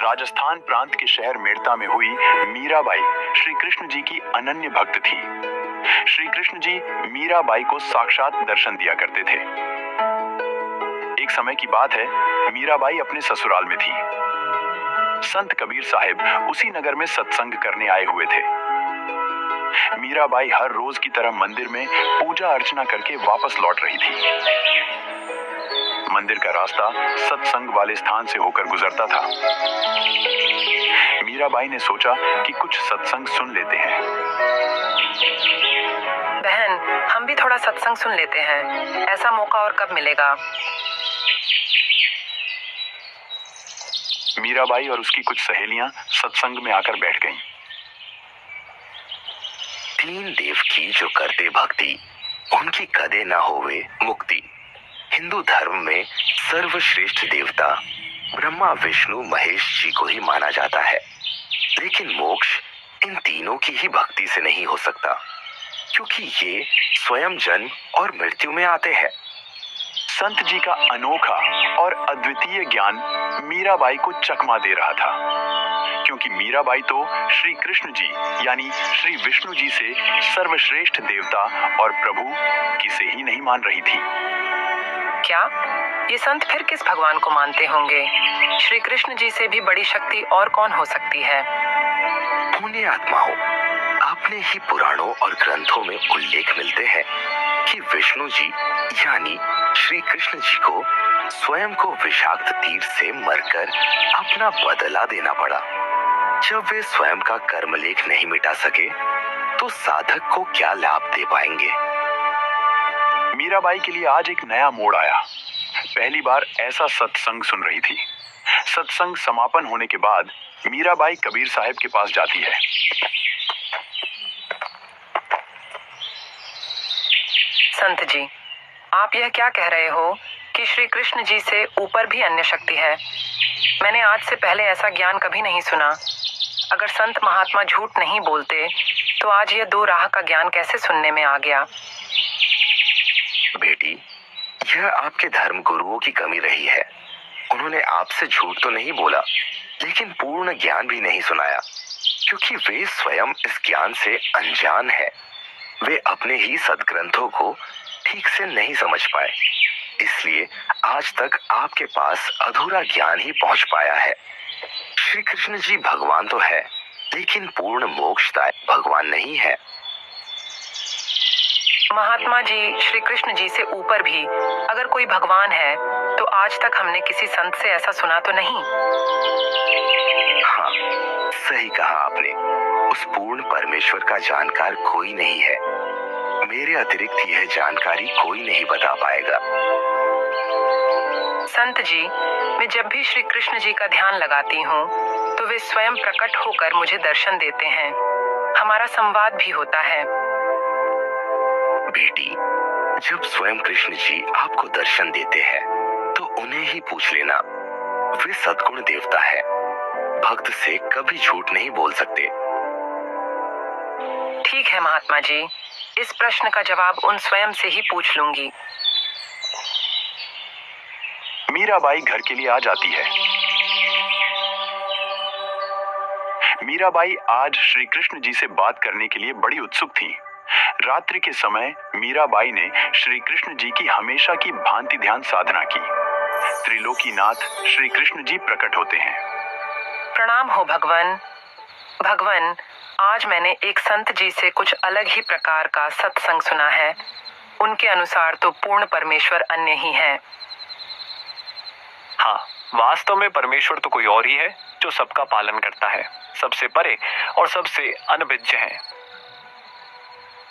राजस्थान प्रांत के शहर मेड़ता में हुई मीराबाई श्री कृष्ण जी की अनन्य भक्त थी। श्री कृष्ण जी मीराबाई को साक्षात दर्शन दिया करते थे। एक समय की बात है, मीराबाई अपने ससुराल में थी। संत कबीर साहिब उसी नगर में सत्संग करने आए हुए थे। मीराबाई हर रोज की तरह मंदिर में पूजा अर्चना करके वापस लौट रही थी। मंदिर का रास्ता सत्संग वाले स्थान से होकर गुजरता था। मीराबाई ने सोचा कि कुछ सत्संग सुन लेते हैं। बहन, हम भी थोड़ा सत्संग सुन लेते हैं। ऐसा मौका और कब मिलेगा? मीराबाई और उसकी कुछ सहेलियां सत्संग में आकर बैठ गईं। तीन देव की जो करते भक्ति, उनकी कदे ना होवे मुक्ति। हिंदू धर्म में सर्वश्रेष्ठ देवता ब्रह्मा विष्णु महेश जी को ही माना जाता है, लेकिन मोक्ष इन तीनों की ही भक्ति से नहीं हो सकता, क्योंकि ये स्वयं जन्म और मृत्यु में आते हैं। संत जी का अनोखा और अद्वितीय ज्ञान मीराबाई को चकमा दे रहा था, क्योंकि मीराबाई तो श्री कृष्ण जी यानी श्री विष्णु जी से सर्वश्रेष्ठ देवता और प्रभु किसे ही नहीं मान रही थी। क्या ये संत फिर किस भगवान को मानते होंगे? श्री कृष्ण जी से भी बड़ी शक्ति और कौन हो सकती है? पुण्य आत्मा हो, अपने ही पुराणों और ग्रंथों में उल्लेख मिलते हैं कि विष्णु जी यानी श्री कृष्ण जी को स्वयं को विषाक्त तीर से मरकर अपना बदला देना पड़ा। जब वे स्वयं का कर्मलेख नहीं मिटा सके, तो साधक को क्या लाभ दे पाएंगे? मीराबाई के लिए आज एक नया मोड़ आया। पहली बार ऐसा सत्संग सुन रही थी। सत्संग समापन होने के बाद मीराबाई कबीर साहिब के पास जाती है। संत जी, आप यह क्या कह रहे हो कि श्री कृष्ण जी से ऊपर भी अन्य शक्ति है? मैंने आज से पहले ऐसा ज्ञान कभी नहीं सुना। अगर संत महात्मा झूठ नहीं बोलते, तो आज यह दो राह का ज्ञान कैसे सुनने में आ गया? बेटी, यह आपके धर्म गुरुओं की कमी रही है। उन्होंने आपसे झूठ तो नहीं बोला, लेकिन पूर्ण ज्ञान भी नहीं सुनाया, क्योंकि वे स्वयं इस ज्ञान से अनजान है। वे अपने ही सदग्रंथों को ठीक से नहीं समझ पाए, इसलिए आज तक आपके पास अधूरा ज्ञान ही पहुंच पाया है। श्री कृष्ण जी भगवान तो है, लेकिन पूर्ण मोक्षदायक भगवान नहीं है। महात्मा जी, श्री कृष्ण जी से ऊपर भी अगर कोई भगवान है, तो आज तक हमने किसी संत से ऐसा सुना तो नहीं। हाँ, सही कहा आपने। उस पूर्ण परमेश्वर का जानकार कोई नहीं है। मेरे अतिरिक्त यह जानकारी कोई नहीं बता पाएगा। संत जी, मैं जब भी श्री कृष्ण जी का ध्यान लगाती हूँ, तो वे स्वयं प्रकट होकर मुझे दर्शन देते हैं। हमारा संवाद भी होता है। बेटी, जब स्वयं कृष्ण जी आपको दर्शन देते हैं, तो उन्हें ही पूछ लेना। वे सद्गुण देवता है, भक्त से कभी झूठ नहीं बोल सकते। ठीक है महात्मा जी, इस प्रश्न का जवाब उन स्वयं से ही पूछ लूंगी। मीराबाई घर के लिए आ जाती है। मीराबाई आज श्री कृष्ण जी से बात करने के लिए बड़ी उत्सुक थी। रात्रि के समय मीराबाई ने श्री कृष्ण जी की हमेशा की भांति ध्यान साधना की। त्रिलोकीनाथ श्री कृष्ण जी प्रकट होते हैं। प्रणाम हो भगवान। भगवान, आज मैंने एक संत जी से कुछ अलग ही प्रकार का सत्संग सुना है। उनके अनुसार तो पूर्ण परमेश्वर अन्य ही है। हाँ, वास्तव में परमेश्वर तो कोई और ही है, जो सबका पालन करता है, सबसे परे और सबसे अनभिज्ञ है।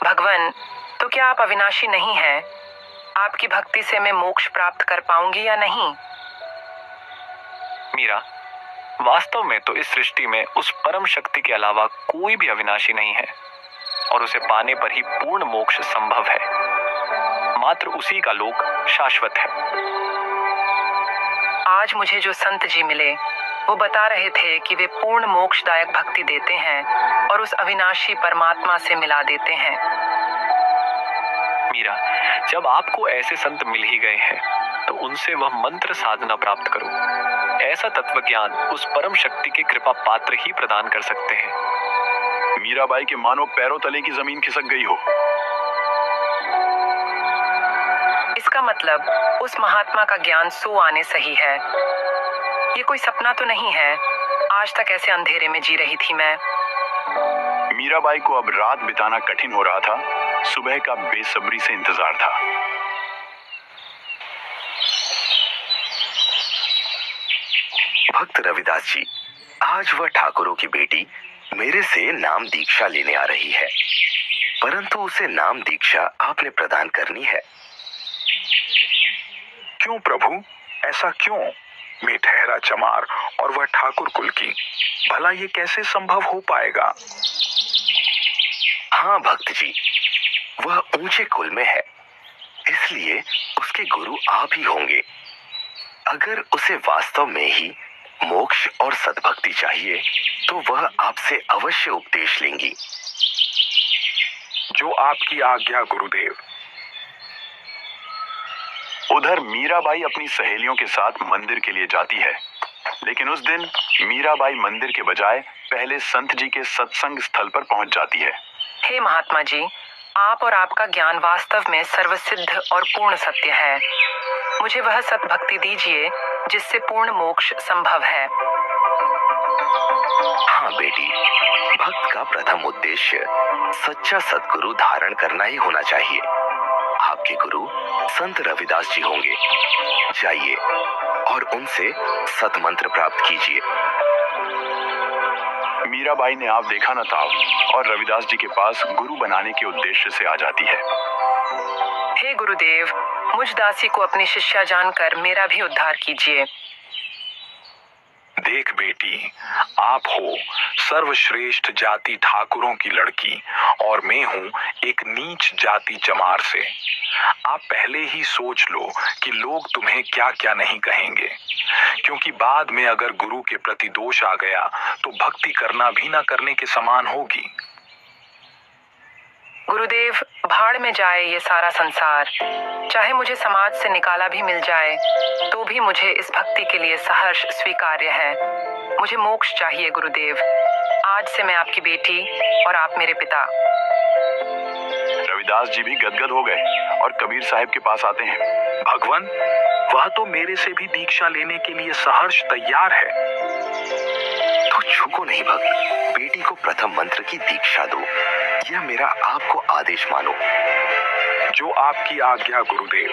भगवान, तो क्या आप अविनाशी नहीं हैं? आपकी भक्ति से मैं मोक्ष प्राप्त कर पाऊंगी या नहीं? मीरा, वास्तव में तो इस सृष्टि में उस परम शक्ति के अलावा कोई भी अविनाशी नहीं है, और उसे पाने पर ही पूर्ण मोक्ष संभव है। मात्र उसी का लोक शाश्वत है। आज मुझे जो संत जी मिले, वो बता रहे थे कि वे पूर्ण मोक्षदायक भक्ति देते हैं और उस अविनाशी परमात्मा से मिला देते हैं। मीरा, जब आपको ऐसे संत मिल ही गए हैं, तो उनसे वह मंत्र साधना प्राप्त करो। ऐसा तत्व ज्ञान उस परम शक्ति के कृपा पात्र ही प्रदान कर सकते हैं। मीराबाई के मानो पैरों तले की जमीन खिसक गई हो। इसका मतलब उस महात्मा का ज्ञान सो आने सही है। ये कोई सपना तो नहीं है। आज तक ऐसे अंधेरे में जी रही थी मैं। मीराबाई को अब रात बिताना कठिन हो रहा था। सुबह का बेसब्री से इंतजार था। भक्त रविदास जी, आज वह ठाकुरों की बेटी मेरे से नाम दीक्षा लेने आ रही है, परंतु उसे नाम दीक्षा आपने प्रदान करनी है। क्यों प्रभु, ऐसा क्यों? मैं ठहरा चमार और वह ठाकुर कुल की, भला ये कैसे संभव हो पाएगा? हाँ भक्त जी, वह ऊंचे कुल में है, इसलिए उसके गुरु आप ही होंगे। अगर उसे वास्तव में ही मोक्ष और सद्भक्ति चाहिए तो वह आपसे अवश्य उपदेश लेंगी। जो आपकी आज्ञा गुरुदेव। उधर मीराबाई अपनी सहेलियों के साथ मंदिर के लिए जाती है, लेकिन उस दिन मीराबाई मंदिर के बजाय पहले संत जी के सत्संग स्थल पर पहुंच जाती है। हे महात्मा जी, आप और आपका ज्ञान वास्तव में सर्वसिद्ध और पूर्ण सत्य है। मुझे वह सद्भक्ति दीजिए जिससे पूर्ण मोक्ष संभव है। हाँ बेटी, भक्त का प्रथम उद्देश्य सच्चा सद्गुरु धारण करना ही होना चाहिए। आपके गुरु संत रविदास जी होंगे। जाइए और उनसे सतमंत्र प्राप्त कीजिए। मीराबाई ने आप देखा न ताव और रविदास जी के पास गुरु बनाने के उद्देश्य से आ जाती है। हे गुरुदेव, मुझ दासी को अपनी शिष्या जानकर मेरा भी उद्धार कीजिए। देख बेटी, आप हो सर्वश्रेष्ठ जाति ठाकुरों की लड़की और मैं हूँ एक नीच जाति चमार से। आप पहले ही सोच लो कि लोग तुम्हें क्या क्या नहीं कहेंगे, क्योंकि बाद में अगर गुरु के प्रति दोष आ गया तो भक्ति करना भी ना करने के समान होगी। गुरुदेव, भाड़ में जाए ये सारा संसार, चाहे मुझे समाज से निकाला भी मिल जाए तो भी मुझे इस भक्ति के लिए सहर्ष स्वीकार्य है। मुझे मोक्ष चाहिए गुरुदेव। आज से मैं आपकी बेटी और आप मेरे पिता। रविदास जी भी गदगद हो गए और कबीर साहब के पास आते हैं। भगवान, वह तो मेरे से भी दीक्षा लेने के लिए सहर्ष तैयार है। तो झुको नहीं भक्त, बेटी को प्रथम मंत्र की दीक्षा दो। यह मेरा आपको आदेश मानो। जो आपकी आज्ञा गुरुदेव।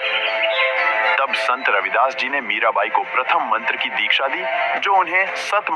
तब संत रविदास जी ने मीराबाई को प्रथम मंत्र की दीक्षा दी, जो उन्हें सत